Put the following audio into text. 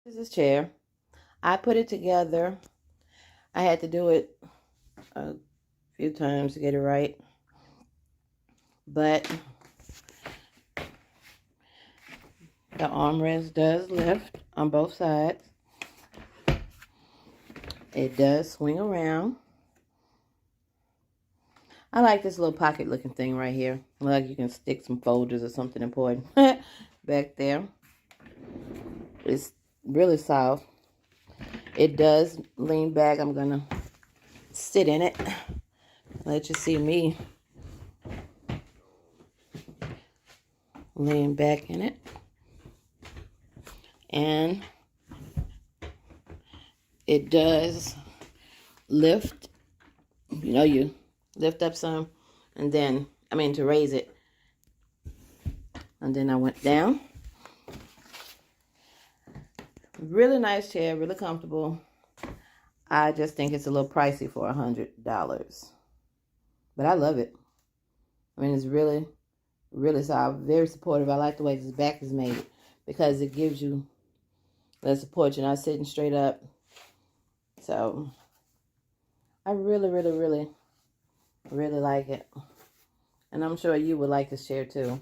This is this chair. I put it together. I had to do it a few times to get it right. But the armrest does lift on both sides. It does swing around. I like this little pocket looking thing right here. Like you can stick some folders or something important back there. It's really soft. It does lean back. I'm gonna sit in it. Let you see me lean back in it. And it does lift. You know, you lift up some and then, to raise it. And then I went down. Really nice chair, really comfortable. I just think it's a little pricey for $100. But I love it. It's really, really soft, very supportive. I like the way this back is made because it gives you the support. You're not sitting straight up. So I really, really, really, really like it. And I'm sure you would like this chair too.